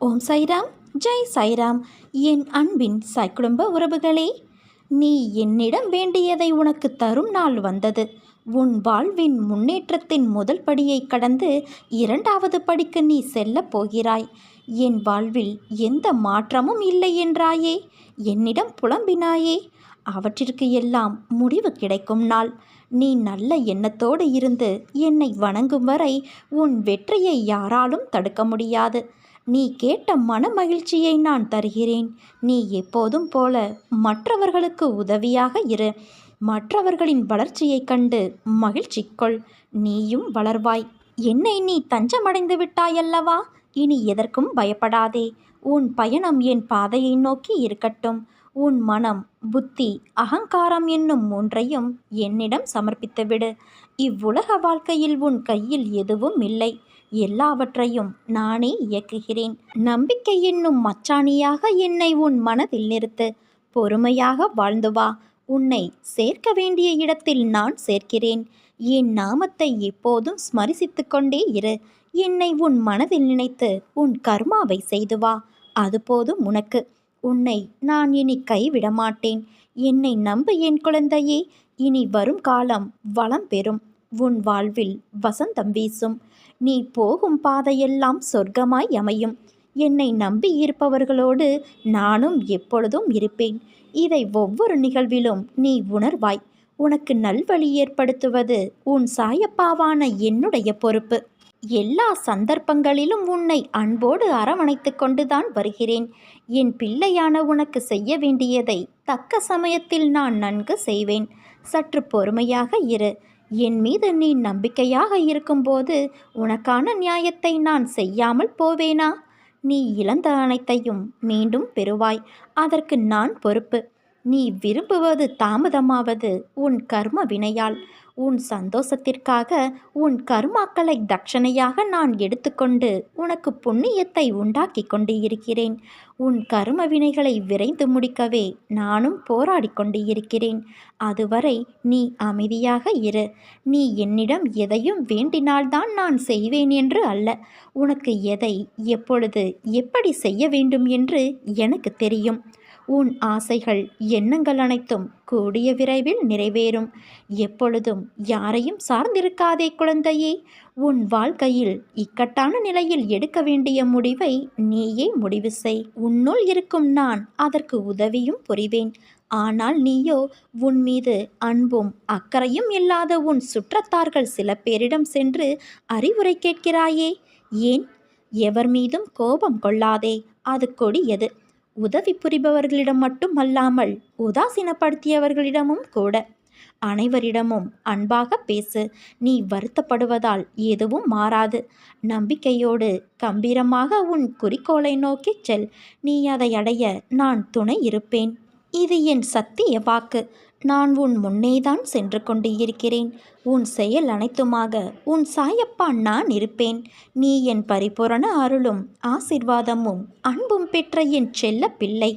ஓம் சாய்ராம், ஜெய் சாய்ராம். என் அன்பின் சாய் குடும்ப உறவுகளே, நீ என்னிடம் வேண்டியதை உனக்கு தரும் நாள் வந்தது. உன் வாழ்வின் முன்னேற்றத்தின் முதல் படியை கடந்து இரண்டாவது படிக்கு நீ செல்லப் போகிறாய். என் வாழ்வில் எந்த மாற்றமும் இல்லை என்றாயே, என்னிடம் புலம்பினாயே. அவற்றிற்கு எல்லாம் முடிவு கிடைக்கும் நாள். நீ நல்ல எண்ணத்தோடு இருந்து என்னை வணங்கும் வரை உன் வெற்றியை யாராலும் தடுக்க முடியாது. நீ கேட்ட மன மகிழ்ச்சியை நான் தருகிறேன். நீ எப்போதும் போல மற்றவர்களுக்கு உதவியாக இரு. மற்றவர்களின் வளர்ச்சியைக் கண்டு மகிழ்ச்சி கொள். நீயும் வளர்வாய். என்னை நீ தஞ்சமடைந்து விட்டாயல்லவா? இனி எதற்கும் பயப்படாதே. உன் பயணம் என் பாதையை நோக்கி இருக்கட்டும். உன் மனம், புத்தி, அகங்காரம் என்னும் மூன்றையும் என்னிடம் சமர்ப்பித்துவிடு. இவ்வுலக வாழ்க்கையில் உன் கையில் எதுவும் இல்லை. எல்லாவற்றையும் நானே இயக்குகிறேன். நம்பிக்கை என்னும் மச்சாணியாக என்னை உன் மனதில் நிறுத்து. பொறுமையாக வாழ்ந்து வா. உன்னை சேர்க்க வேண்டிய இடத்தில் நான் சேர்க்கிறேன். என் நாமத்தை எப்போதும் ஸ்மரிசித்து கொண்டே இரு. என்னை உன் மனதில் நினைத்து உன் கர்மாவை செய்து வா. அது போதும் உனக்கு. உன்னை நான் இனி கைவிட மாட்டேன். என்னை நம்பு என் குழந்தையே. இனி வரும் காலம் வளம் பெறும். உன் வாழ்வில் வசந்தம் வீசும். நீ போகும் பாதையெல்லாம் சொர்க்கமாய் அமையும். என்னை நம்பி இருப்பவர்களோடு நானும் எப்பொழுதும் இருப்பேன். இதை ஒவ்வொரு நிகழ்விலும் நீ உணர்வாய். உனக்கு நல்வழி ஏற்படுத்துவது உன் சாயப்பாவான என்னுடைய பொறுப்பு. எல்லா சந்தர்ப்பங்களிலும் உன்னை அன்போடு அரவணைத்து கொண்டுதான் வருகிறேன். என் பிள்ளையான உனக்கு செய்ய வேண்டியதை தக்க சமயத்தில் நான் நன்கு செய்வேன். சற்று பொறுமையாக இரு. என் மீது நீ நம்பிக்கையாக இருக்கும்போது உனக்கான நியாயத்தை நான் செய்யாமல் போவேனா? நீ இழந்த அனைத்தையும் மீண்டும் பெறுவாய். அதற்கு நான் பொறுப்பு. நீ விரும்புவது தாமதமாவது உன் கர்ம வினையால். உன் சந்தோஷத்திற்காக உன் கர்மாக்களை தட்சணையாக நான் எடுத்துக்கொண்டு உனக்கு புண்ணியத்தை உண்டாக்கி கொண்டு இருக்கிறேன். உன் கர்ம வினைகளை விரைந்து முடிக்கவே நானும் போராடி கொண்டு இருக்கிறேன். அதுவரை நீ அமைதியாக இரு. நீ என்னிடம் எதையும் வேண்டினால்தான் நான் செய்வேன் என்று அல்ல. உனக்கு எதை, எப்பொழுது, எப்படி செய்ய வேண்டும் என்று எனக்கு தெரியும். உன் ஆசைகள், எண்ணங்கள் அனைத்தும் கூடிய விரைவில் நிறைவேறும். எப்பொழுதும் யாரையும் சார்ந்திருக்காதே குழந்தையே. உன் வாழ்க்கையில் இக்கட்டான நிலையில் எடுக்க வேண்டிய முடிவை நீயே முடிவு செய். உன்னுள் இருக்கும் நான் அதற்கு உதவியும் புரிவேன். ஆனால் நீயோ உன் மீது அன்பும் அக்கறையும் இல்லாத உன் சுற்றத்தார்கள் சில பேரிடம் சென்று அறிவுரை கேட்கிறாயே. ஏன்? எவர் மீதும் கோபம் கொள்ளாதே. அது கொடியது. உதவி புரிபவர்களிடம் மட்டும் அல்லாமல் உதாசீனப்படுத்தியவர்களிடமும் கூட. அனைவரிடமும் அன்பாக பேசு. நீ வருத்தப்படுவதால் எதுவும் மாறாது. நம்பிக்கையோடு கம்பீரமாக உன் குறிக்கோளை நோக்கி செல். நீ அதை அடைய நான் துணை இருப்பேன். இது என் சத்திய வாக்கு. நான் உன் முன்னேதான் சென்று கொண்டு இருக்கிறேன். உன் செயல் அனைத்துமாக உன் சாயப்பா நான் இருப்பேன். நீ என் பரிபூரண அருளும் ஆசிர்வாதமும் அன்பும் பெற்ற என் செல்ல பிள்ளை.